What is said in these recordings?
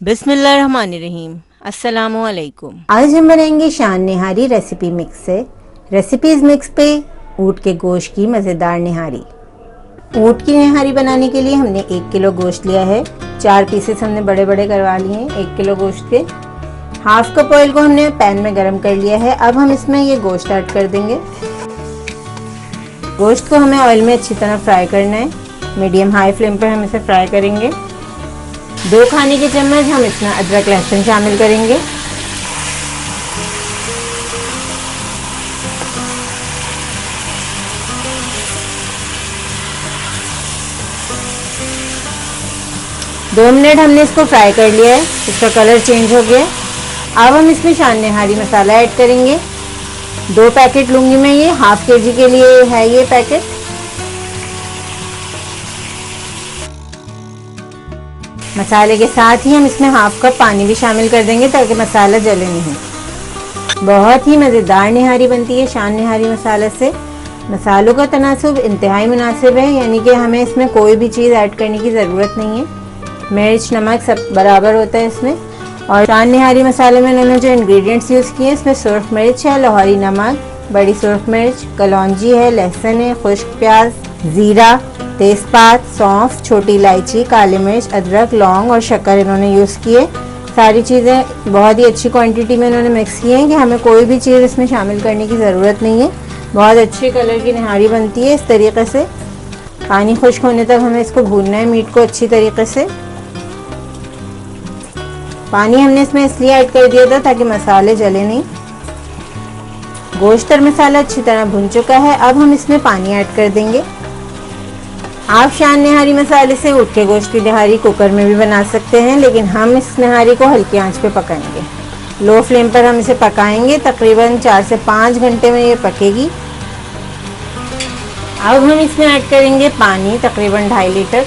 बिस्मिल्लाहिर्रहमानिर्रहीम। अस्सलामु अलैकुम। आज हम बनाएंगे शान निहारी रेसिपी मिक्स से। रेसिपीज मिक्स पे ऊँट के गोश्त की मज़ेदार निहारी। ऊँट की निहारी बनाने के लिए हमने 1 किलो गोश्त लिया है। 4 पीसेस हमने बड़े बड़े करवा लिए हैं 1 किलो गोश्त के। हाफ कप ऑयल को हमने पैन में गरम कर लिया है। अब हम इसमें ये गोश्त ऐड कर देंगे। गोश्त को हमें ऑयल में अच्छी तरह फ्राई करना है। मीडियम हाई फ्लेम पर हम इसे फ्राई करेंगे। 2 खाने के चम्मच हम इसमें अदरक लहसुन शामिल करेंगे। दो मिनट हमने इसको फ्राई कर लिया है, इसका कलर चेंज हो गया। अब हम इसमें शान निहारी मसाला ऐड करेंगे। 2 पैकेट लूंगी मैं, ये हाफ केजी के लिए है ये पैकेट। मसाले के साथ ही हम इसमें हाफ कप पानी भी शामिल कर देंगे ताकि मसाला जले नहीं। बहुत ही मज़ेदार निहारी बनती है शान निहारी मसाले से। मसालों का तनासुब इंतहाई मुनासिब है, यानी कि हमें इसमें कोई भी चीज़ ऐड करने की ज़रूरत नहीं है। मिर्च नमक सब बराबर होता है इसमें। और शान निहारी मसाले में उन्होंने जो इंग्रेडिएंट्स यूज़ किए हैं, इसमें सुर्ख मिर्च है, लाहौरी नमक, बड़ी सुर्ख मिर्च, कलौंजी है, लहसुन है, खुश्क प्याज, ज़ीरा, तेज़पात, सौंफ, छोटी इलायची, काली मिर्च, अदरक, लौंग और शक्कर इन्होंने यूज़ किए। सारी चीज़ें बहुत ही अच्छी क्वांटिटी में इन्होंने मिक्स की हैं कि हमें कोई भी चीज़ इसमें शामिल करने की ज़रूरत नहीं है। बहुत अच्छे कलर की निहारी बनती है इस तरीके से। पानी खुश्क होने तक हमें इसको भूनना है, मीट को अच्छी तरीके से। पानी हमने इसमें इसलिए ऐड कर दिया था ताकि मसाले जले नहीं। गोश्त और मसाला अच्छी तरह भुन चुका है। अब हम इसमें पानी ऐड कर देंगे। आप शान निहारी मसाले से ऊँट के गोश्त की निहारी कुकर में भी बना सकते हैं, लेकिन हम इस निहारी को हल्की आंच पे पकाएंगे। लो फ्लेम पर हम इसे पकाएंगे। तकरीबन 4 से 5 घंटे में ये पकेगी। अब हम इसमें ऐड करेंगे पानी, तकरीबन 2.5 लीटर।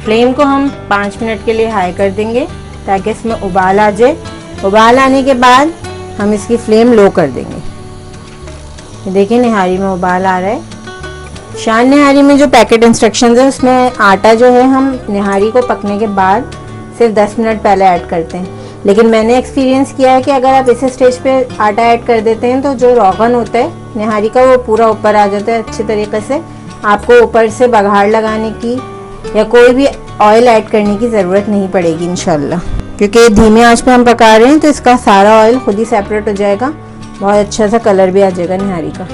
फ्लेम को हम 5 मिनट के लिए हाई कर देंगे ताकि इसमें उबाल आ जाए। उबाल आने के बाद हम इसकी फ्लेम लो कर देंगे। देखिए निहारी में उबाल आ रहा है। शान निहारी में जो पैकेट इंस्ट्रक्शंस है उसमें आटा जो है हम निहारी को पकने के बाद सिर्फ 10 मिनट पहले ऐड करते हैं, लेकिन मैंने एक्सपीरियंस किया है कि अगर आप इस स्टेज पे आटा ऐड कर देते हैं तो जो रोगन होता है निहारी का वो पूरा ऊपर आ जाता है अच्छे तरीके से। आपको ऊपर से बघार लगाने की या कोई भी ऑयल ऐड करने की ज़रूरत नहीं पड़ेगी इंशाल्लाह, क्योंकि धीमे आंच पे हम पका रहे हैं तो इसका सारा ऑयल खुद ही सेपरेट हो जाएगा। बहुत अच्छा सा कलर भी आ जाएगा निहारी का।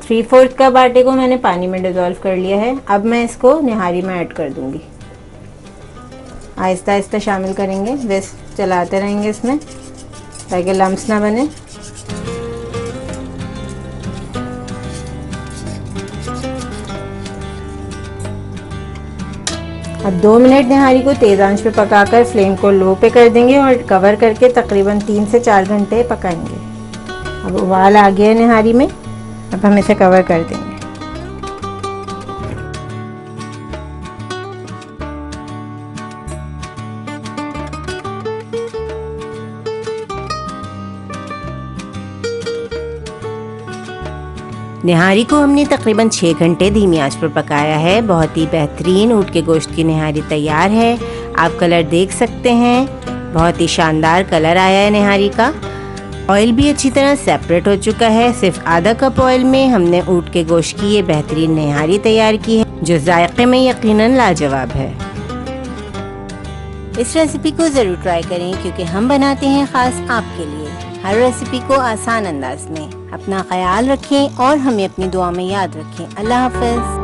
3/4 कप आटे को मैंने पानी में डिज़ोल्व कर लिया है। अब मैं इसको निहारी में ऐड कर दूंगी। आहिस्ता आहिस्ता शामिल करेंगे, विस्क चलाते रहेंगे इसमें ताकि लम्स ना बने। अब 2 मिनट निहारी को तेज़ आंच पे पकाकर फ्लेम को लो पे कर देंगे और कवर करके तकरीबन 3 से 4 घंटे पकाएंगे। अब उबाल आ गया है निहारी में। अब हम इसे कवर कर देंगे। निहारी को हमने तकरीबन 6 घंटे धीमी आंच पर पकाया है। बहुत ही बेहतरीन ऊँट के गोश्त की निहारी तैयार है। आप कलर देख सकते हैं, बहुत ही शानदार कलर आया है निहारी का। ऑयल भी अच्छी तरह सेपरेट हो चुका है। सिर्फ आधा कप ऑयल में हमने ऊँट के गोश्त की ये बेहतरीन निहारी तैयार की है, जो जायके में यकीनन लाजवाब है। इस रेसिपी को ज़रूर ट्राई करें क्योंकि हम बनाते हैं ख़ास आपके लिए, हर रेसिपी को आसान अंदाज में। अपना ख्याल रखें और हमें अपनी दुआ में याद रखें। अल्लाह हाफ़िज़।